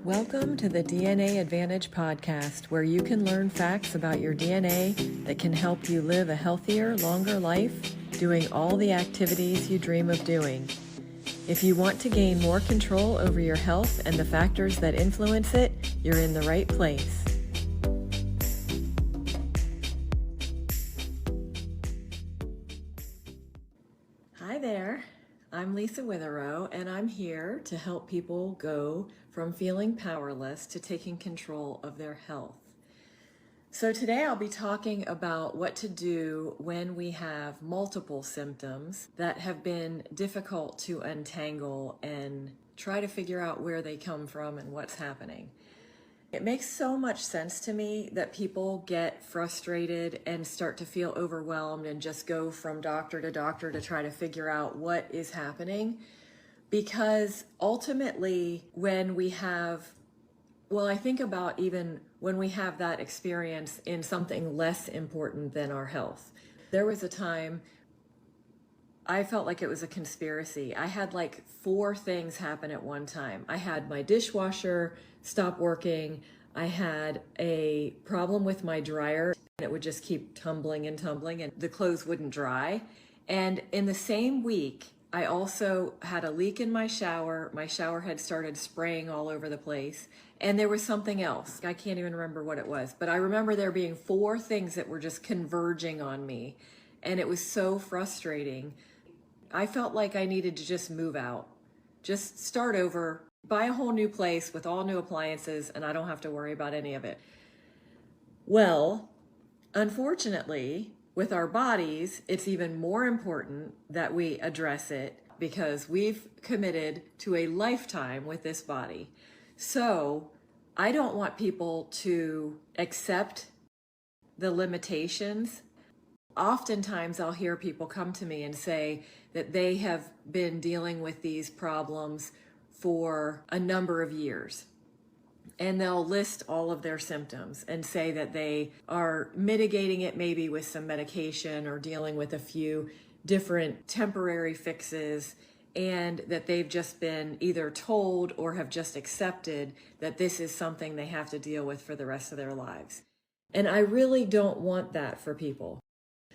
Welcome to the DNA Advantage podcast, where you can learn facts about your DNA that can help you live a healthier, longer life, doing all the activities you dream of doing. If you want to gain more control over your health and the factors that influence it, you're in the right place. Hi there, I'm Lisa Witherow, and I'm here to help people go from feeling powerless to taking control of their health. So today I'll be talking about what to do when we have multiple symptoms that have been difficult to untangle and try to figure out where they come from and what's happening. It makes so much sense to me that people get frustrated and start to feel overwhelmed and just go from doctor to doctor to try to figure out what is happening. Because ultimately, when we have, I think about even when we have that experience in something less important than our health. There was a time I felt like it was a conspiracy. I had like 4 things happen at one time. I had my dishwasher stop working. I had a problem with my dryer, and it would just keep tumbling and the clothes wouldn't dry. And in the same week, I also had a leak in my shower. My shower had started spraying all over the place. And there was something else. I can't even remember what it was. But I remember there being 4 things that were just converging on me. And it was so frustrating. I felt like I needed to just move out. Just start over, buy a whole new place with all new appliances, and I don't have to worry about any of it. Well, unfortunately, with our bodies, it's even more important that we address it because we've committed to a lifetime with this body. So I don't want people to accept the limitations. Oftentimes I'll hear people come to me and say that they have been dealing with these problems for a number of years. And they'll list all of their symptoms and say that they are mitigating it maybe with some medication or dealing with a few different temporary fixes, and that they've just been either told or have just accepted that this is something they have to deal with for the rest of their lives. And I really don't want that for people.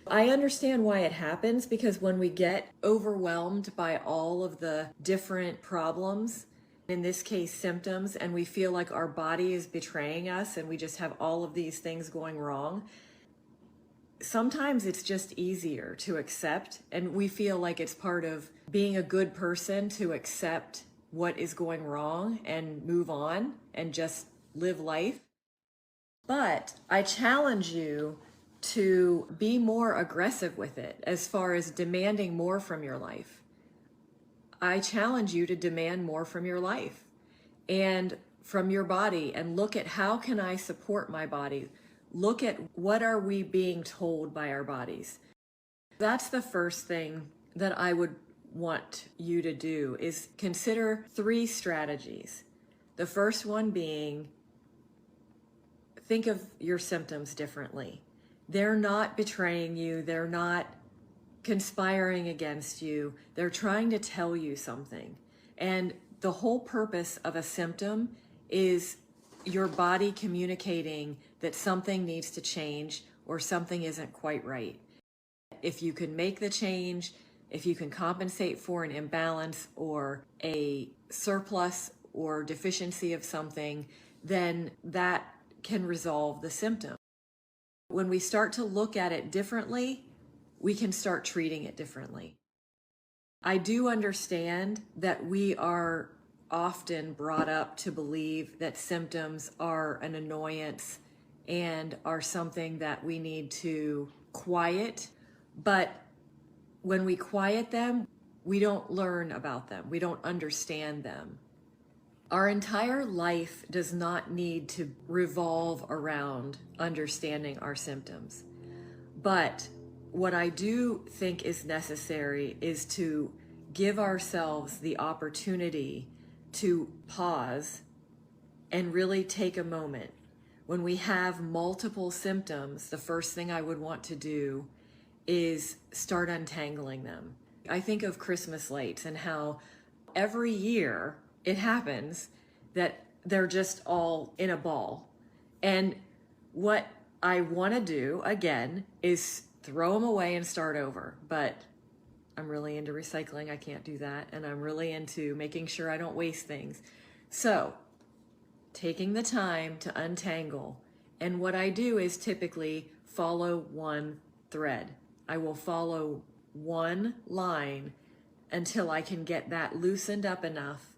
I understand why it happens, because when we get overwhelmed by all of the different problems, in this case symptoms, and we feel like our body is betraying us and we just have all of these things going wrong, sometimes it's just easier to accept, and we feel like it's part of being a good person to accept what is going wrong and move on and just live life. But I challenge you to be more aggressive with it as far as demanding more from your life. I challenge you to demand more from your life and from your body, and look at how can I support my body? Look at what are we being told by our bodies? That's the first thing that I would want you to do, is consider 3 strategies. The first one being, think of your symptoms differently. They're not betraying you. They're not conspiring against you. They're trying to tell you something. And the whole purpose of a symptom is your body communicating that something needs to change or something isn't quite right. If you can make the change, if you can compensate for an imbalance or a surplus or deficiency of something, then that can resolve the symptom. When we start to look at it differently, we can start treating it differently. I do understand that we are often brought up to believe that symptoms are an annoyance and are something that we need to quiet. But when we quiet them, we don't learn about them. We don't understand them. Our entire life does not need to revolve around understanding our symptoms. But what I do think is necessary is to give ourselves the opportunity to pause and really take a moment. When we have multiple symptoms, the first thing I would want to do is start untangling them. I think of Christmas lights and how every year it happens that they're just all in a ball. And what I want to do again is throw them away and start over. But I'm really into recycling. I can't do that. And I'm really into making sure I don't waste things. So taking the time to untangle. And what I do is typically follow one thread. I will follow one line until I can get that loosened up enough.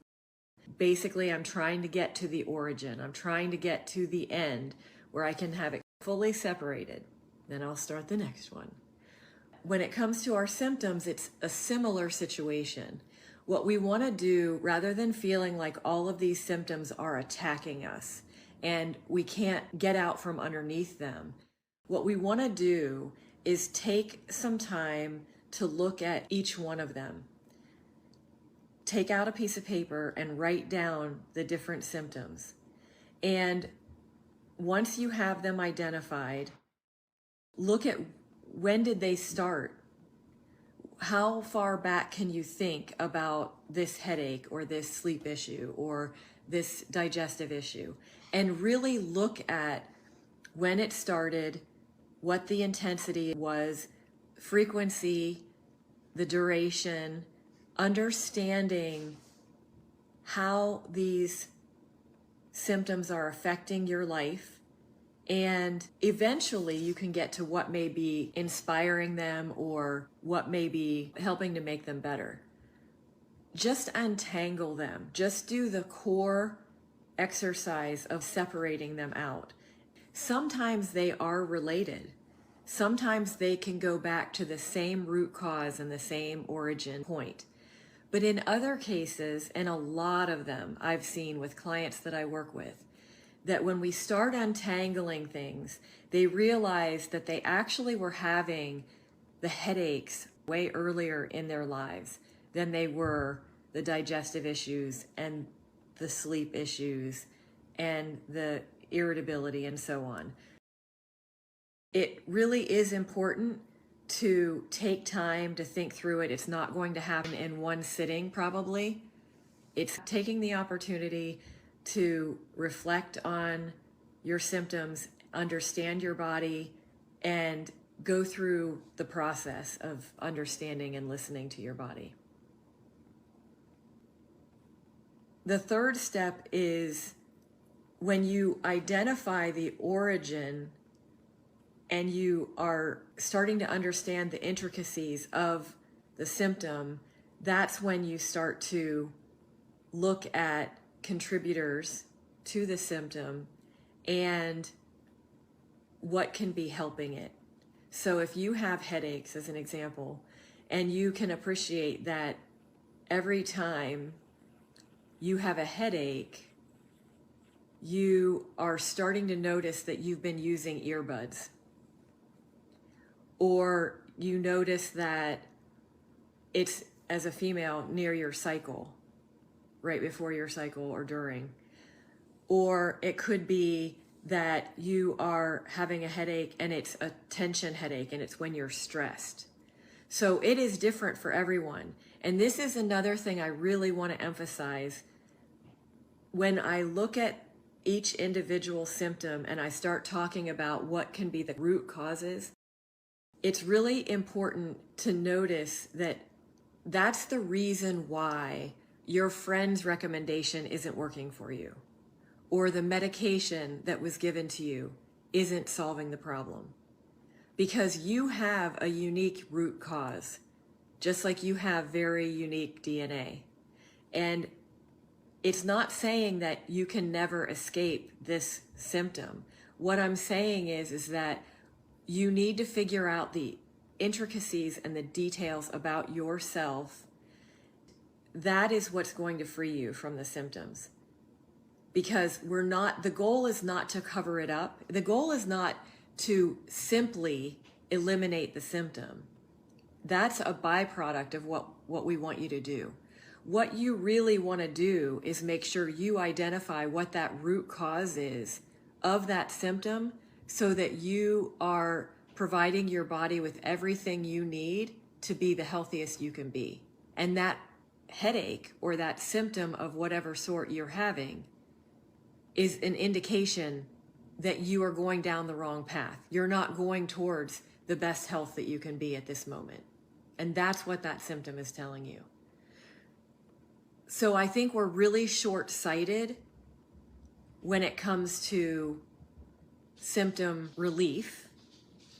Basically, I'm trying to get to the origin. I'm trying to get to the end where I can have it fully separated. Then I'll start the next one. When it comes to our symptoms, it's a similar situation. What we want to do, rather than feeling like all of these symptoms are attacking us and we can't get out from underneath them, what we want to do is take some time to look at each one of them. Take out a piece of paper and write down the different symptoms. And once you have them identified, look at when did they start? How far back can you think about this headache or this sleep issue or this digestive issue? And really look at when it started, what the intensity was, frequency, the duration, understanding how these symptoms are affecting your life. And eventually you can get to what may be inspiring them or what may be helping to make them better. Just untangle them. Just do the core exercise of separating them out. Sometimes they are related. Sometimes they can go back to the same root cause and the same origin point. But in other cases, and a lot of them I've seen with clients that I work with, that when we start untangling things, they realize that they actually were having the headaches way earlier in their lives than they were the digestive issues and the sleep issues and the irritability and so on. It really is important to take time to think through it. It's not going to happen in one sitting, probably. It's taking the opportunity to reflect on your symptoms, understand your body, and go through the process of understanding and listening to your body. The third step is when you identify the origin and you are starting to understand the intricacies of the symptom, that's when you start to look at contributors to the symptom and what can be helping it. So if you have headaches, as an example, and you can appreciate that every time you have a headache, you are starting to notice that you've been using earbuds. Or you notice that it's, as a female, near your cycle, right before your cycle or during. Or it could be that you are having a headache and it's a tension headache and it's when you're stressed. So it is different for everyone. And this is another thing I really want to emphasize. When I look at each individual symptom and I start talking about what can be the root causes, it's really important to notice that that's the reason why your friend's recommendation isn't working for you, or the medication that was given to you isn't solving the problem. Because you have a unique root cause, just like you have very unique DNA. And it's not saying that you can never escape this symptom. What I'm saying is that you need to figure out the intricacies and the details about yourself. That is what's going to free you from the symptoms. Because the goal is not to cover it up. The goal is not to simply eliminate the symptom. That's a byproduct of what we want you to do. What you really want to do is make sure you identify what that root cause is of that symptom, so that you are providing your body with everything you need to be the healthiest you can be. And that headache or that symptom of whatever sort you're having is an indication that you are going down the wrong path. You're not going towards the best health that you can be at this moment. And that's what that symptom is telling you. So I think we're really short-sighted when it comes to symptom relief.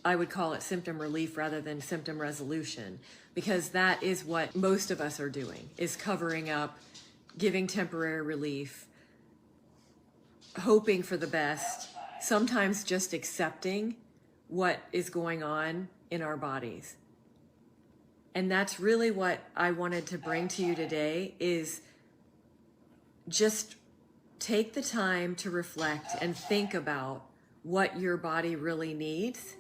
I would call it symptom relief rather than symptom resolution, because that is what most of us are doing, is covering up, giving temporary relief, hoping for the best, sometimes just accepting what is going on in our bodies. And that's really what I wanted to bring to you today, is just take the time to reflect and think about what your body really needs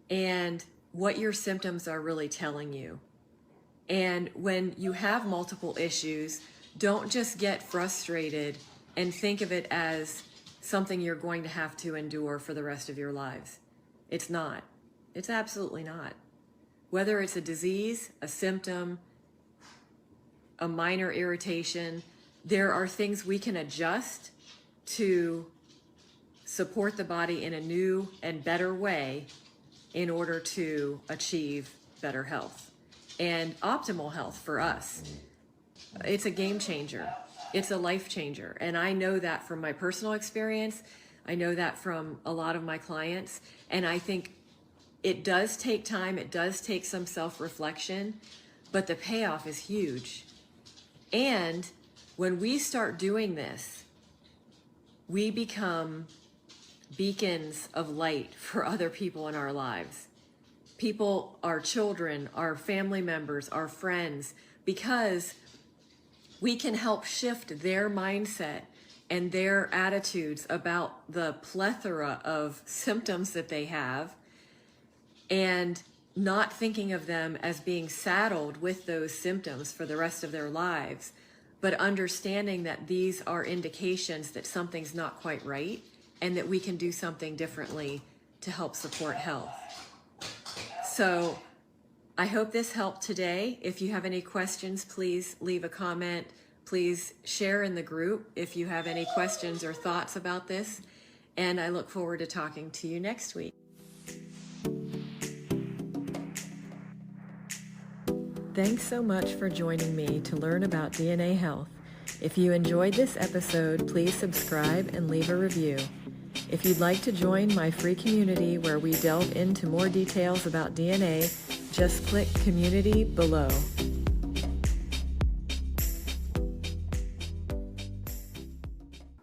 and what your symptoms are really telling you. And when you have multiple issues, don't just get frustrated and think of it as something you're going to have to endure for the rest of your lives. It's not. It's absolutely not. Whether it's a disease, a symptom, a minor irritation, there are things we can adjust to support the body in a new and better way in order to achieve better health and optimal health for us. It's a game changer. It's a life changer. And I know that from my personal experience. I know that from a lot of my clients. And I think it does take time. It does take some self-reflection, but the payoff is huge. And when we start doing this, we become beacons of light for other people in our lives. People, our children, our family members, our friends, because we can help shift their mindset and their attitudes about the plethora of symptoms that they have, and not thinking of them as being saddled with those symptoms for the rest of their lives, but understanding that these are indications that something's not quite right and that we can do something differently to help support health. So I hope this helped today. If you have any questions, please leave a comment. Please share in the group if you have any questions or thoughts about this. And I look forward to talking to you next week. Thanks so much for joining me to learn about DNA health. If you enjoyed this episode, please subscribe and leave a review. If you'd like to join my free community where we delve into more details about DNA, just click Community below.